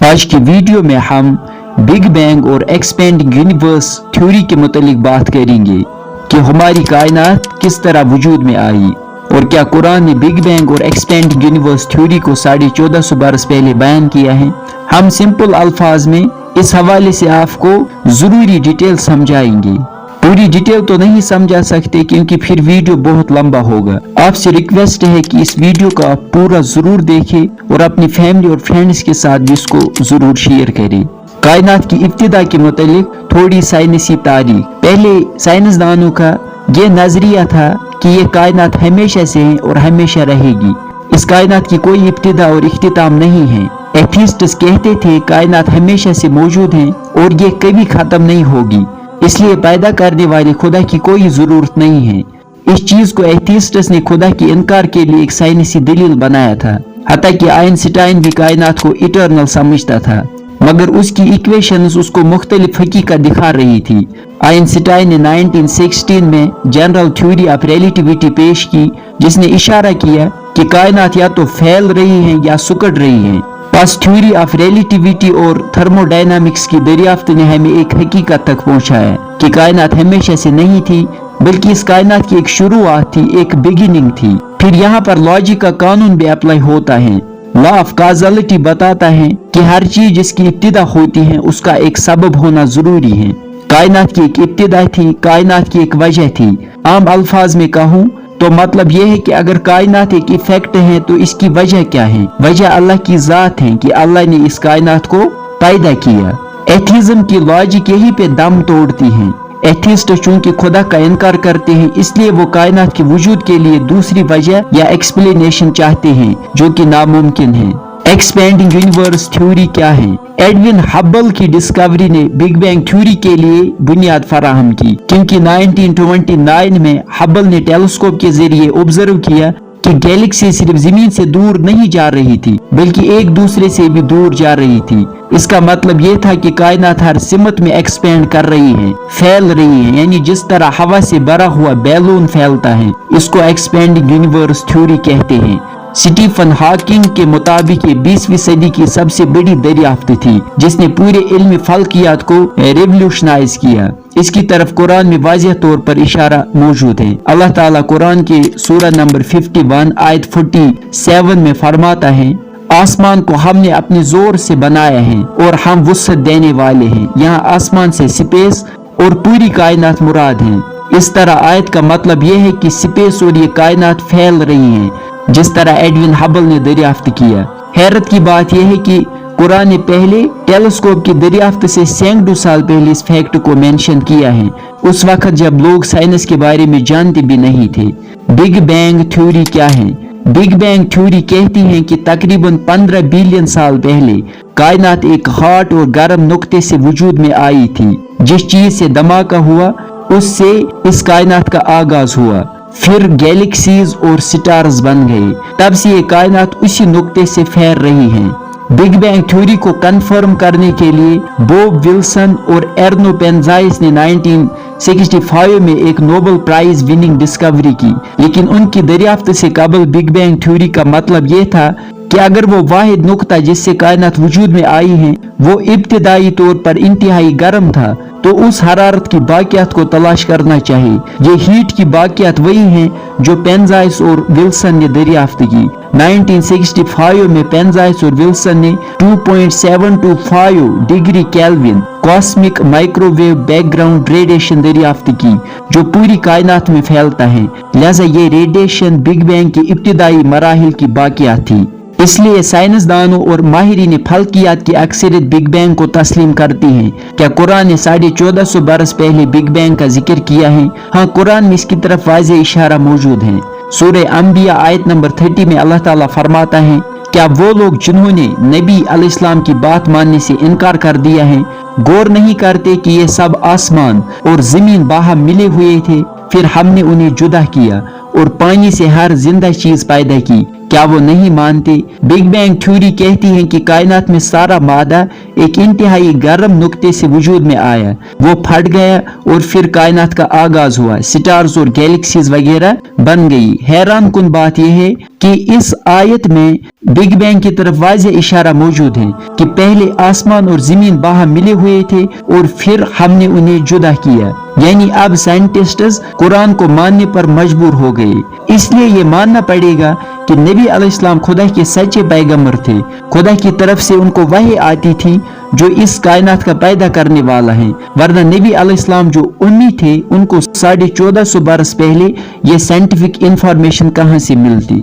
आज की वीडियो में हम बिग बैंग और एक्सपेंडिंग यूनिवर्स थ्योरी के मुतालिक बात करेंगे कि हमारी कायनात किस तरह वजूद में आई और क्या कुरान ने बिग बैंग और एक्सपेंडिंग यूनिवर्स थ्योरी को 1450 बरस पहले बयान किया है। हम सिंपल अल्फाज में इस हवाले से आपको जरूरी डिटेल समझाएंगे। पूरी डिटेल तो नहीं समझा सकते क्योंकि फिर वीडियो बहुत लंबा होगा। आपसे रिक्वेस्ट है कि इस वीडियो को आप पूरा जरूर देखें और अपनी फैमिली और फ्रेंड्स के साथ इसको जरूर शेयर करें। कायनात की इब्तिदा के मुतालिक थोड़ी साइंसी तारीख। पहले साइंसदानों का ये नजरिया था कि ये कायनात हमेशा से है और हमेशा रहेगी। इस कायनात की कोई इब्तिदा और इख्तिताम नहीं है। एथिस्ट्स कहते थे कायनात हमेशा से मौजूद है और ये कभी खत्म नहीं होगी, इसलिए पैदा करने वाले खुदा की कोई जरूरत नहीं है। इस चीज को एथिस्ट्स ने खुदा के इनकार के लिए एक साइंसी दलील बनाया था। हत्ता कि आइंस्टाइन भी कायनात को इटर्नल समझता था, मगर उसकी इक्वेशंस उसको मुख्तलिफ हकीकत दिखा रही थी। आइंस्टाइन ने 1916 में जनरल थ्योरी ऑफ रिलेटिविटी पेश की, जिसने इशारा किया कि कायनात या तो फैल रही है या सुकड़ रही है। बस थ्योरी ऑफ रिलेटिविटी और थर्मोडायनामिक्स की दरियाफ्त ने हमें एक हकीकत तक पहुंचाया कि कायनात हमेशा से नहीं थी, बल्कि इस कायनात की एक शुरुआत थी, एक बिगिनिंग थी। फिर यहाँ पर लॉजिक का कानून भी अप्लाई होता है। लॉ ऑफ कॉज़लिटी बताता है कि हर चीज जिसकी इब्तिदा होती है उसका एक सबब होना जरूरी है। कायनात की एक इब्तिदा थी, कायनात की एक वजह थी। आम अल्फाज में कहूँ तो मतलब यह है कि अगर कायनात एक इफेक्ट है तो इसकी वजह क्या है? वजह अल्लाह की जात है कि अल्लाह ने इस कायनात को पैदा किया। एथिज्म की लॉजिक यही पे दम तोड़ती है। एथिस्ट चूंकि खुदा का इनकार करते हैं, इसलिए वो कायनात के वजूद के लिए दूसरी वजह या एक्सप्लेनेशन चाहते हैं जो कि नामुमकिन है। एक्सपेंडिंग यूनिवर्स थ्योरी क्या है? एडविन हब्बल की डिस्कवरी ने बिग बैंग थ्योरी के लिए बुनियाद फराहम की, क्योंकि 1929 में हब्बल ने टेलीस्कोप के जरिए ऑब्जर्व किया कि गैलेक्सी सिर्फ जमीन से दूर नहीं जा रही थी, बल्कि एक दूसरे से भी दूर जा रही थी। इसका मतलब ये था कि कायनात हर सिमत में एक्सपेंड कर रही है, फैल रही है, यानी जिस तरह हवा से भरा हुआ बैलून फैलता है। इसको एक्सपेंडिंग यूनिवर्स थ्योरी कहते हैं। स्टीफन हॉकिंग के मुताबिक ये 20वीं सदी की सबसे बड़ी दरियाफ्त थी, जिसने पूरे इल्म फल्कियात को रेवोल्यूशनाइज किया। इसकी तरफ कुरान में वाज़ेह तौर पर इशारा मौजूद है। अल्लाह ताला कुरान के सूरा नंबर 51 आयत 47 में फरमाता है, आसमान को हमने अपने जोर से बनाया है और हम वुसअत देने वाले हैं। यहाँ आसमान से स्पेस और पूरी कायनात मुराद है। इस तरह आयत का मतलब यह है कि स्पेस और ये कायनात फैल रही है, जिस तरह एडविन हब्बल ने दरियाफ्त किया। हैरत की बात यह है कि कुरान ने पहले टेलीस्कोप की दरियाफ्त से सैकड़ों साल पहले इस फैक्ट को मेंशन किया है, उस वक्त जब लोग साइंस के बारे में जानते भी नहीं थे। बिग बैंग थ्योरी क्या है? बिग बैंग थ्योरी कहती है कि तकरीबन 15 बिलियन साल पहले कायनात एक हॉट और गर्म नुक्ते से वजूद में आई थी। जिस चीज से धमाका हुआ उससे इस कायनात का आगाज हुआ, फिर गैलेक्सीज और स्टार्स बन गए। तब से ये कायनात उसी नुक्ते से फैल रही है। बिग बैंग थ्योरी को कंफर्म करने के लिए बॉब विल्सन और एर्नो पेंजाइस ने 1965 में एक नोबेल प्राइज विनिंग डिस्कवरी की, लेकिन उनकी दरियाफ्त से कबल बिग बैंग थ्योरी का मतलब यह था कि अगर वो वाहिद नुक्ता जिससे कायनात वजूद में आई है वो इब्तिदाई तौर पर इंतहाई गर्म था, तो उस हरारत की बाकियात को तलाश करना चाहिए। ये हीट की बाकियात वही हैं जो पेंजाइस और विल्सन ने दरियाफ्त की। 1965 में पेंजाइस और विल्सन ने 2.725 degree Kelvin cosmic microwave background radiation दरियाफ्त की, जो पूरी कायनात में फैलता है। लिहाजा ये रेडिएशन बिग बैंग की इब्तिदाई मराहिल की बाकियात थी। इसलिए साइंसदानों और माहिरीन फल्कियात की अक्सरियत बिग बैंग को तस्लीम करती हैं। क्या कुरान ने 1450 बरस पहले बिग बैंग का जिक्र किया है? हाँ, कुरान में इसकी तरफ वाज़ेह इशारा मौजूद है। सूरह अंबिया आयत नंबर 30 में अल्लाह ताला फरमाता है, क्या वो लोग जिन्होंने नबी अलैहिस्सलाम की बात मानने से इनकार कर दिया है गौर नहीं करते कि ये सब आसमान और जमीन बाहम मिले हुए थे, फिर हमने उन्हें जुदा किया اور پانی سے ہر زندہ چیز پیدا کی، کیا وہ نہیں مانتے؟ بگ بینگ تھیوری کہتی ہے کہ کائنات میں سارا مادہ ایک انتہائی گرم نقطے سے وجود میں آیا، وہ پھٹ گیا اور پھر کائنات کا آغاز ہوا، سٹارز اور گیلیکسیز وغیرہ بن گئی۔ حیران کن بات یہ ہے کہ اس آیت میں بگ بینگ کی طرف واضح اشارہ موجود ہے کہ پہلے آسمان اور زمین باہم ملے ہوئے تھے اور پھر ہم نے انہیں جدا کیا، یعنی اب سائنٹسٹس قرآن کو ماننے پر مجبور ہو گئے۔ اس لیے یہ ماننا پڑے گا کہ نبی علیہ السلام خدا کے سچے پیغمبر تھے، خدا کی طرف سے ان کو وحی آتی تھی جو اس کائنات کا پیدا کرنے والا ہے، ورنہ نبی علیہ السلام جو امی تھے ان کو 1450 برس پہلے یہ سائنٹیفک انفارمیشن کہاں سے ملتی؟